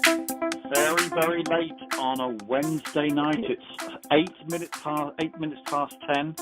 Very, very late on a Wednesday night. It's 8 minutes past 10.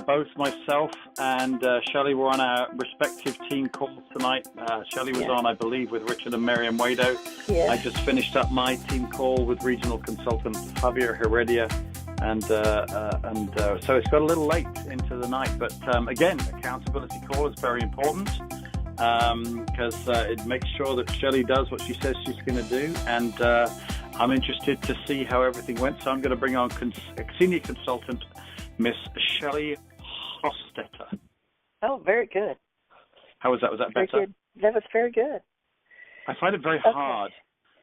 Both myself and Shelly were on our respective team calls tonight. Shelly was on, I believe, with Richard and Miriam Wado. Yes. I just finished up my team call with regional consultant Javier Heredia. And so it's got a little late into the night. But again, accountability call is very important because it makes sure that Shelly does what she says she's going to do. And I'm interested to see how everything went. So I'm going to bring on senior consultant, Miss Shelly Hostetter. Oh, very good. How was that? Was that very better? Good. That was very good. I find it very hard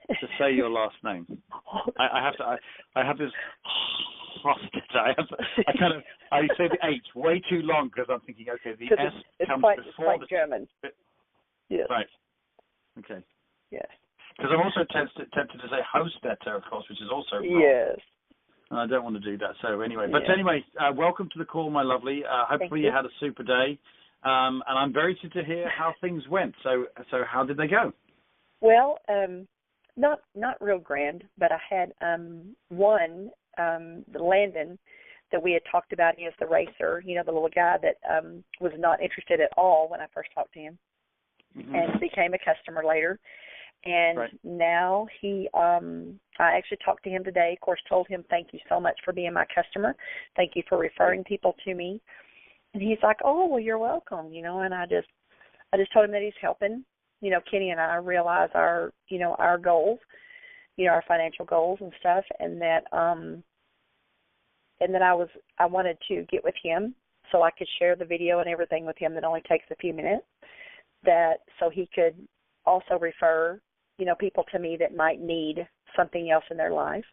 to say your last name. I have this Hostetter. I say the H way too long because I'm thinking, okay, the S comes before it's quite the German. Yes. Right. Okay. Yes. Because I'm also tempted to say Hostetter, of course, which is also wrong. Yes. I don't want to do that. So anyway, welcome to the call, my lovely. Hopefully you had a super day, and I'm very interested to hear how things went. So how did they go? Well, not real grand, but I had one, the Landon that we had talked about. He is the racer, the little guy that was not interested at all when I first talked to him, and became a customer later. And now I actually talked to him today, of course, told him, thank you so much for being my customer. Thank you for referring people to me. And he's like, oh, well, you're welcome, and I just told him that he's helping, Kenny and I realize our goals, our financial goals and stuff. And that, I wanted to get with him so I could share the video and everything with him that only takes a few minutes, so he could also refer people to me that might need something else in their life.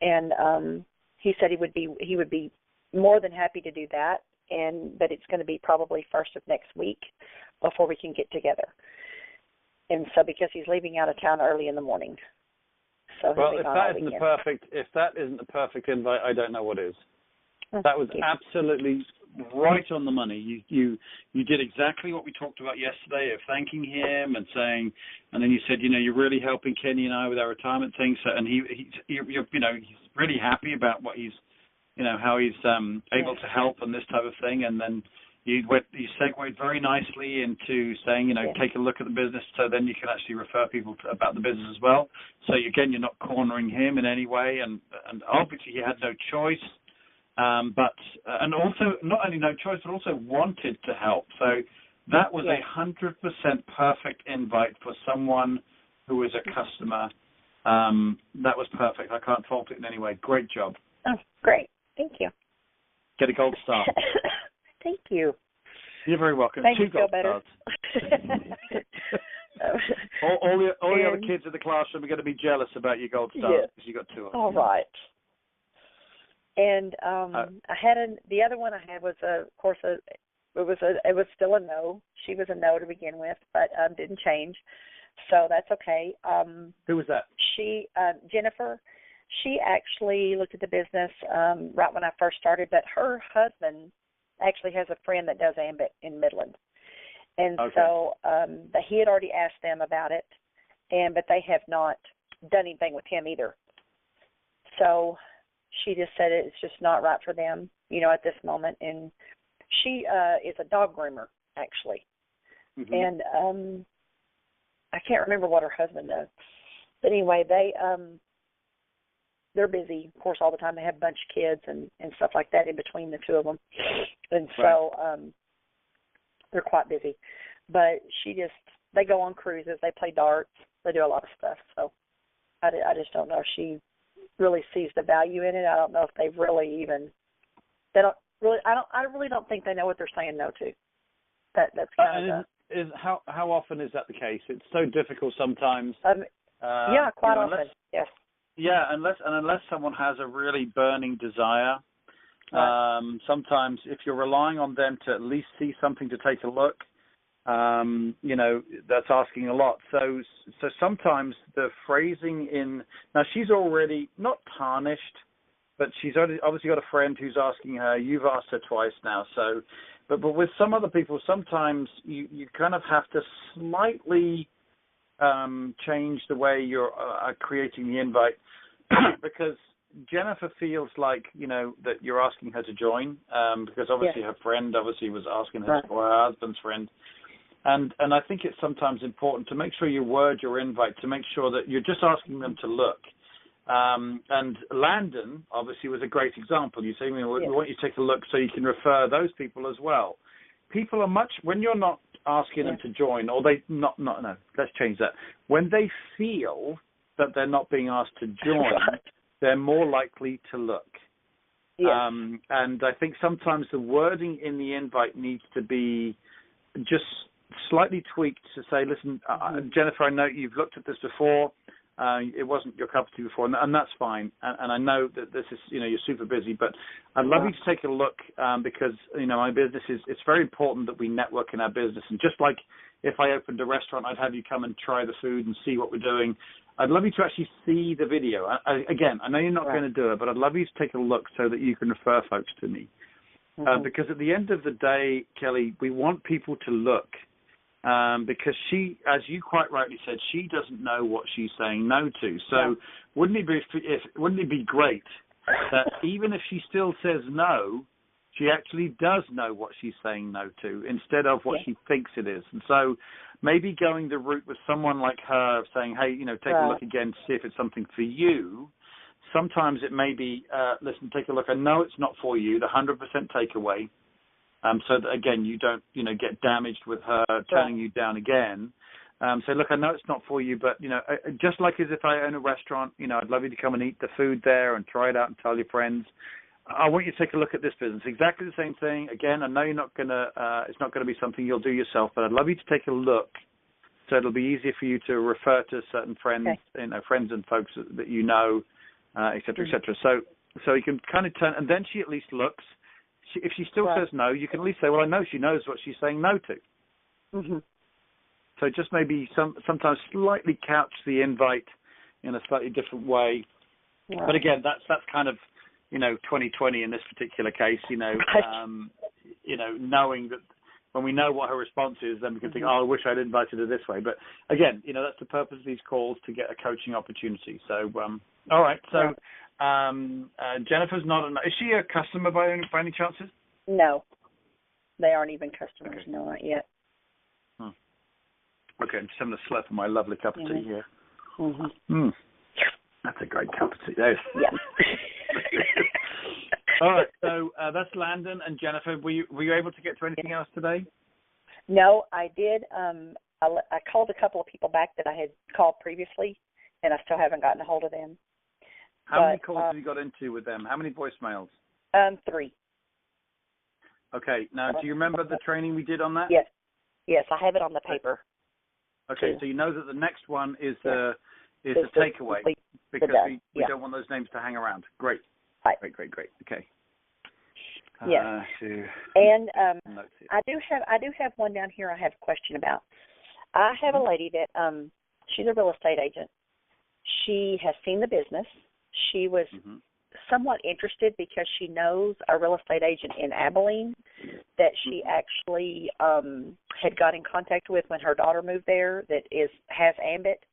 And he said he would be more than happy to do that, but it's going to be probably first of next week before we can get together. And so because he's leaving out of town early in the morning. So if that isn't the perfect invite, I don't know what is. That was absolutely right on the money. You did exactly what we talked about yesterday of thanking him and saying, and then you said, you're really helping Kenny and I with our retirement thing. So, and he's really happy about what he's, how he's able to help and this type of thing. And then you segued very nicely into saying, take a look at the business, so then you can actually refer people about the business as well. So again, you're not cornering him in any way, and obviously he had no choice. But also not only no choice, but also wanted to help. So that was 100% perfect invite for someone who is a customer. That was perfect. I can't fault it in any way. Great job. Oh, great. Thank you. Get a gold star. Thank you. You're very welcome. Thank 2 you. gold Feel better. Stars. all the other kids in the classroom are going to be jealous about your gold stars because you got 2 of them. All right. And I had the other one I had was it was still a no. She was a no to begin with, but didn't change, so that's okay. Who was that? She Jennifer. She actually looked at the business right when I first started, but her husband actually has a friend that does Ambit in Midland, and so but he had already asked them about it, but they have not done anything with him either. So she just said it's just not right for them, at this moment. And she is a dog groomer, actually. And I can't remember what her husband does. But anyway, they're busy, of course, all the time. They have a bunch of kids and stuff like that in between the 2 of them. And so they're quite busy. But they go on cruises. They play darts. They do a lot of stuff. So I just don't know if she really sees the value in it. I don't know if they've really I really don't think they know what they're saying no to. That's kind of how often is that the case? It's so difficult sometimes. Quite often. Yes. Yeah, unless someone has a really burning desire, sometimes if you're relying on them to at least see something to take a look, that's asking a lot. So sometimes the phrasing now she's already not tarnished, but she's obviously got a friend who's asking her. You've asked her twice now. So, but with some other people, sometimes you kind of have to slightly change the way you're creating the invite because Jennifer feels like, that you're asking her to join because obviously her friend obviously was asking her, or her husband's friend. And I think it's sometimes important to make sure you word your invite to make sure that you're just asking them to look. And Landon obviously was a great example. You say, we want you to take a look so you can refer those people as well. People are when you're not asking them to join, or let's change that. When they feel that they're not being asked to join, they're more likely to look. Yes. And I think sometimes the wording in the invite needs to be just slightly tweaked to say, listen, Jennifer, I know you've looked at this before. It wasn't your cup of tea before, and that's fine. And I know that this is, you're super busy, but I'd love you to take a look because, my business it's very important that we network in our business. And just like if I opened a restaurant, I'd have you come and try the food and see what we're doing. I'd love you to actually see the video. Again, I know you're not going to do it, but I'd love you to take a look so that you can refer folks to me. Because at the end of the day, Kelly, we want people to look. Because she, as you quite rightly said, she doesn't know what she's saying no to. So wouldn't it be great that even if she still says no, she actually does know what she's saying no to instead of what she thinks it is. And so maybe going the route with someone like her saying, hey, take a look again to see if it's something for you. Sometimes it may be, listen, take a look. I know it's not for you, the 100% takeaway. So that, again, you don't, get damaged with her turning you down again. So, look, I know it's not for you, but, just like as if I own a restaurant, I'd love you to come and eat the food there and try it out and tell your friends. I want you to take a look at this business. Exactly the same thing. Again, I know you're not going to, it's not going to be something you'll do yourself, but I'd love you to take a look so it'll be easier for you to refer to certain friends, friends and folks that et cetera, et cetera. So you can kind of turn, and then she at least looks. If she still says no, you can at least say, well, I know she knows what she's saying no to. So just maybe sometimes slightly couch the invite in a slightly different way. But again, that's kind of, 2020 in this particular case, knowing that when we know what her response is, then we can think, I wish I'd invited her this way. But again, that's the purpose of these calls, to get a coaching opportunity. So, all right. So, Jennifer's not. Is she a customer by any chances? No, they aren't even customers. Okay. No, not yet. Okay, I'm just having a slurp of my lovely cup of tea here. That's a great cup of tea. Yeah. All right, so that's Landon and Jennifer. Were you able to get to anything else today? No, I did. I called a couple of people back that I had called previously, and I still haven't gotten a hold of them. How many calls have you got into with them? How many voicemails? 3. Okay. Now, do you remember the training we did on that? Yes. Yes, I have it on the paper. Okay, so you know that the next one is the takeaway, because we don't want those names to hang around. Great. Right. Great. Okay. Yes. And I do have one down here I have a question about. I have a lady that she's a real estate agent. She has seen the business. She was somewhat interested because she knows a real estate agent in Abilene that she actually had got in contact with when her daughter moved there that has Ambit,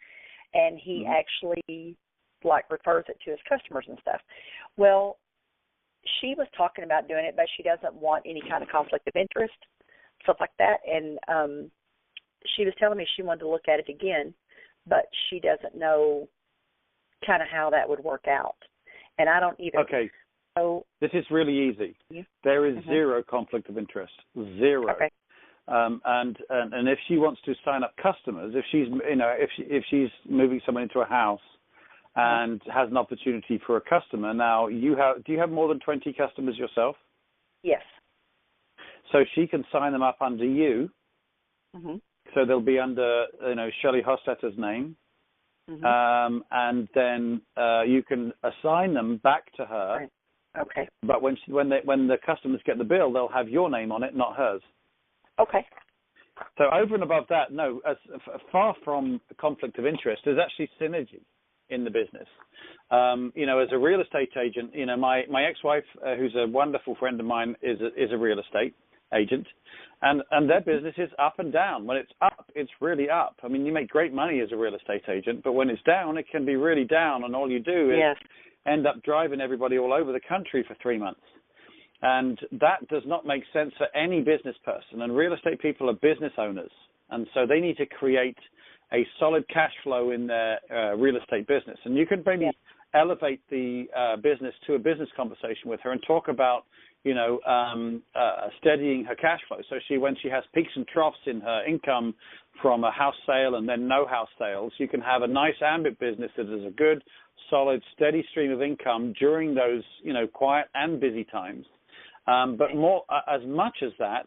and he actually refers it to his customers and stuff. Well, she was talking about doing it, but she doesn't want any kind of conflict of interest, stuff like that. And she was telling me she wanted to look at it again, but she doesn't know kind of how that would work out. And I don't either. Okay. So this is really easy. There is zero conflict of interest. Zero. Okay. And if she wants to sign up customers, if she's she's moving someone into a house and has an opportunity for a customer, now do you have more than 20 customers yourself? Yes. So she can sign them up under you. So they'll be under Shelly Hostetter's name. And then you can assign them back to her. Right. Okay. But when the customers get the bill, they'll have your name on it, not hers. Okay. So over and above that, no, as far from a conflict of interest, there's actually synergy in the business. As a real estate agent, my ex-wife, who's a wonderful friend of mine, is a real estate agent, and their business is up and down. When it's up, it's really up. I mean, you make great money as a real estate agent, but when it's down, it can be really down, and all you do is end up driving everybody all over the country for 3 months. And that does not make sense for any business person. And real estate people are business owners, and so they need to create a solid cash flow in their real estate business. And you could maybe elevate the business to a business conversation with her and talk about, steadying her cash flow. So when she has peaks and troughs in her income from a house sale and then no house sales, you can have a nice Ambit business that is a good, solid, steady stream of income during those, quiet and busy times. But more, as much as that,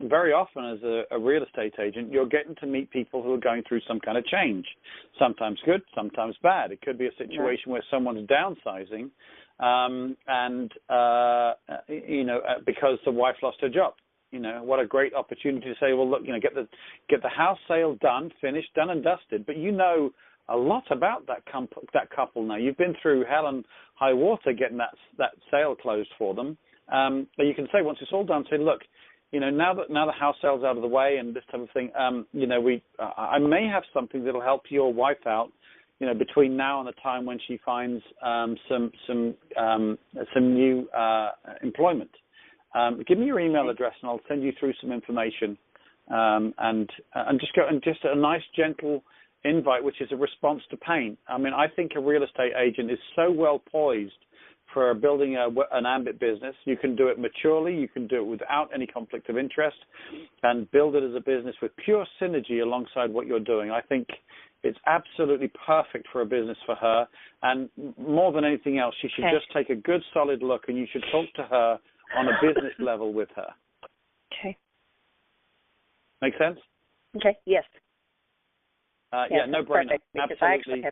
very often as a real estate agent, you're getting to meet people who are going through some kind of change, sometimes good, sometimes bad. It could be a situation where someone's downsizing, because the wife lost her job. What a great opportunity to say, well, look, get the house sale done, finished, done and dusted. But a lot about that couple now. You've been through hell and high water getting that sale closed for them. But you can say once it's all done, say, look, now the house sale's out of the way and this type of thing, I may have something that'll help your wife out, between now and the time when she finds some new employment. Give me your email address and I'll send you through some information, and just a nice gentle invite, which is a response to pain. I mean, I think a real estate agent is so well poised for building an Ambit business. You can do it maturely. You can do it without any conflict of interest and build it as a business with pure synergy alongside what you're doing. I think it's absolutely perfect for a business for her. And more than anything else, she should just take a good, solid look, and you should talk to her on a business level with her. Okay. Make sense? Okay, yes. No brainer. Because Absolutely.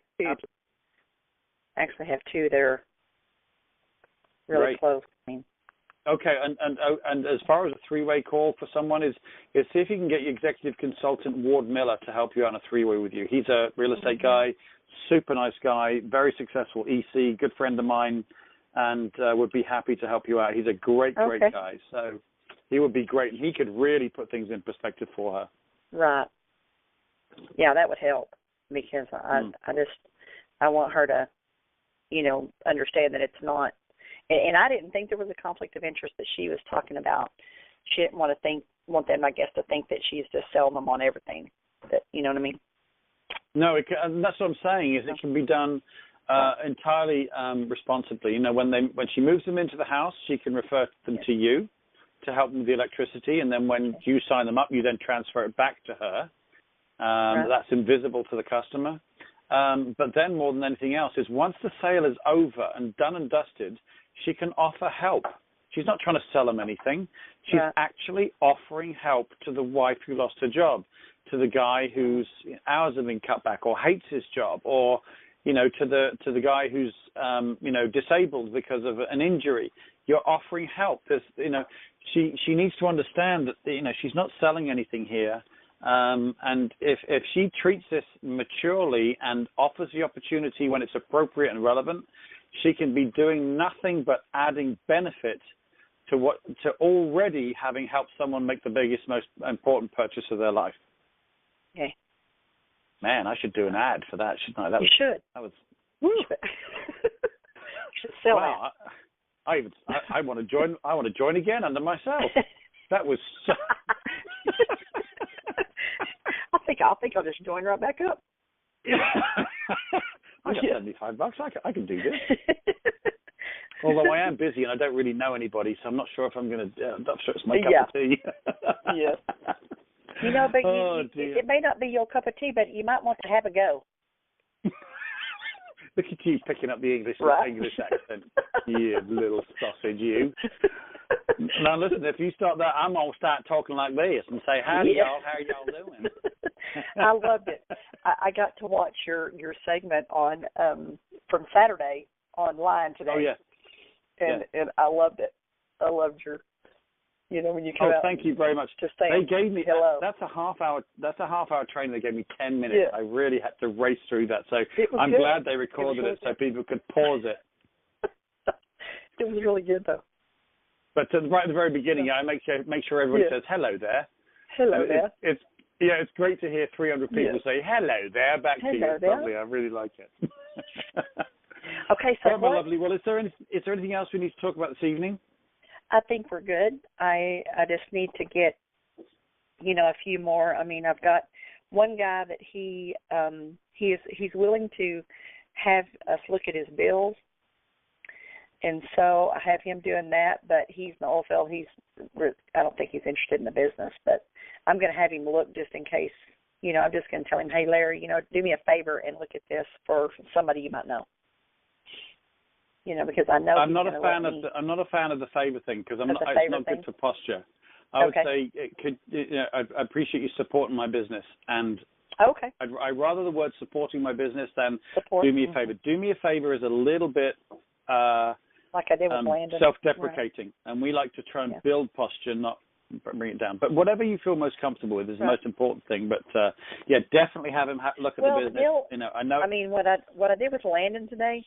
I actually have two that are really close. Okay, and as far as a three-way call for someone is see if you can get your executive consultant Ward Miller to help you out on a three-way with you. He's a real estate guy, super nice guy, very successful EC, good friend of mine, and would be happy to help you out. He's a great guy, so he would be great, and he could really put things in perspective for her. Right. Yeah, that would help because I want her to, understand that it's not. And I didn't think there was a conflict of interest that she was talking about. She didn't want them, I guess, to think that she's just selling them on everything. That, you know what I mean? No, and that's what I'm saying. Is it can be done entirely responsibly. When she moves them into the house, she can refer them to you to help them with the electricity, and then when you sign them up, you then transfer it back to her. That's invisible to the customer. But then more than anything else is once the sale is over and done and dusted, she can offer help. She's not trying to sell them anything. She's actually offering help to the wife who lost her job, to the guy whose hours have been cut back or hates his job, or to the guy who's disabled because of an injury. You're offering help. She needs to understand that she's not selling anything here. And if she treats this maturely and offers the opportunity when it's appropriate and relevant, she can be doing nothing but adding benefit to already having helped someone make the biggest, most important purchase of their life. Okay. Man, I should do an ad for that, shouldn't I? You should. That was. You should sell that. I want to join. I want to join again under myself. That was. So... I think I'll just join right back up. I got $75. I can do this. Although I am busy and I don't really know anybody, so I'm not sure if I'm going to. I'm not sure it's my cup of tea. Yes. But it may not be your cup of tea, but you might want to have a go. Look at you picking up the English accent. You little sausage, you. Now listen, if you start that, I'm gonna start talking like this and say, "Howdy, y'all. How y'all doing?" I loved it. I got to watch your segment on from Saturday online today. Oh yeah. And I loved it. I loved your, when you come out. Thank you very much. Just saying, they gave me hello. That's a half hour training. They gave me 10 minutes. Yeah. I really had to race through that. So I'm glad they recorded it so people could pause it. It was really good though. But right at the very beginning, I make sure everybody says hello there. Hello there. It's great to hear 300 people say hello there back to you. It's lovely. I really like it. Okay, so my lovely. Well, is there anything else we need to talk about this evening? I think we're good. I just need to get, a few more. I mean, I've got one guy that he's willing to have us look at his bills, and so I have him doing that. But he's an oil field. I don't think he's interested in the business, but I'm going to have him look just in case. I'm just going to tell him, hey, Larry, do me a favor and look at this for somebody you might know. Because I know I'm not a fan of the favor thing because it's not good for posture. I would say I appreciate you supporting my business, and I'd rather the word supporting my business than do me a favor. Do me a favor is a little bit like I did with Landon, self-deprecating, and we like to try and build posture, not bring it down. But whatever you feel most comfortable with is the most important thing. But definitely have him look at the business. I know. I mean, what I did with Landon today.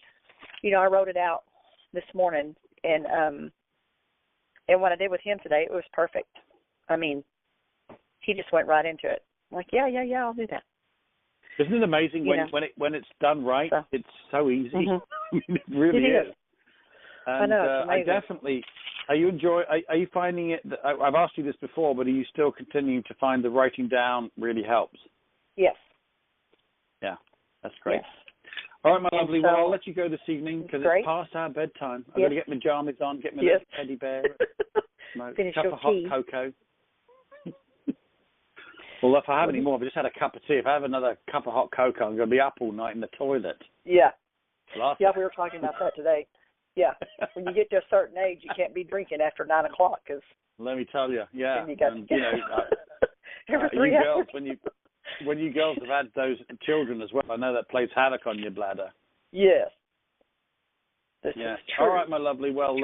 I wrote it out this morning, and what I did with him today, it was perfect. I mean, he just went right into it. I'm like, yeah, I'll do that. Isn't it amazing when it's done right? It's so easy. I mean, it really is. And, I know. It's amazing. I definitely. Are you finding it? I've asked you this before, but are you still continuing to find the writing down really helps? Yes. Yeah, that's great. Yes. All right, my lovely. Well, I'll let you go this evening because it's past our bedtime. I've got to get my pajamas on, get my little teddy bear, my cup of hot cocoa. Well, if I have any more, I've just had a cup of tea. If I have another cup of hot cocoa, I'm going to be up all night in the toilet. Yeah. We were talking about that today. Yeah. When you get to a certain age, you can't be drinking after 9 o'clock. Cause let me tell you, every 3 hours. Girls, when you girls have had those children as well, I know that plays havoc on your bladder. Yes. This is true. All right, my lovely. Well,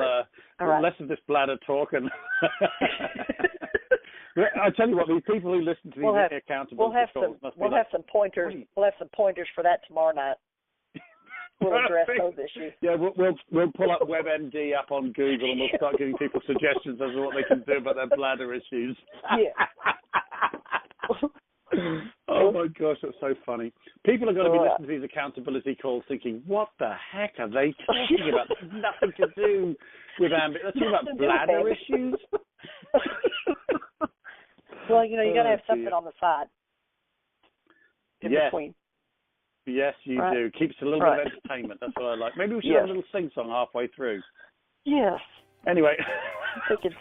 less of this bladder talk. And I tell you what, these people who listen to these accountability calls must be We'll have some pointers. We'll have some pointers for that tomorrow night. We'll address those issues. Yeah, we'll pull up WebMD up on Google and we'll start giving people suggestions as to what they can do about their bladder issues. Yeah. Oh my gosh, that's so funny. People are going to be listening to these accountability calls thinking, what the heck are they talking about? There's nothing to do with Ambit. They're talking about bladder issues. Well, you got to have something on the side. In between. Yes, you do. Keeps a little bit of entertainment. That's what I like. Maybe we should have a little sing-song halfway through. Yes. Anyway,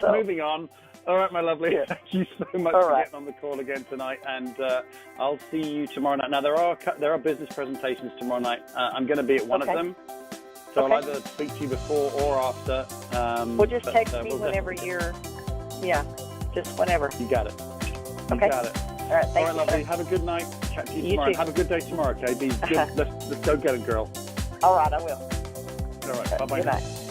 so. Moving on. All right, my lovely. Yeah. Thank you so much for getting on the call again tonight, and I'll see you tomorrow night. Now, there are business presentations tomorrow night. I'm going to be at one of them, so I'll either speak to you before or after. Well, just text me whenever you're, just whenever. You got it. You got it. All right, thank you, lovely. Have a good night. Chat to you tomorrow. Too. Have a good day tomorrow, okay? Be good. Let's go get it, girl. All right, I will. All right, bye-bye. Good night.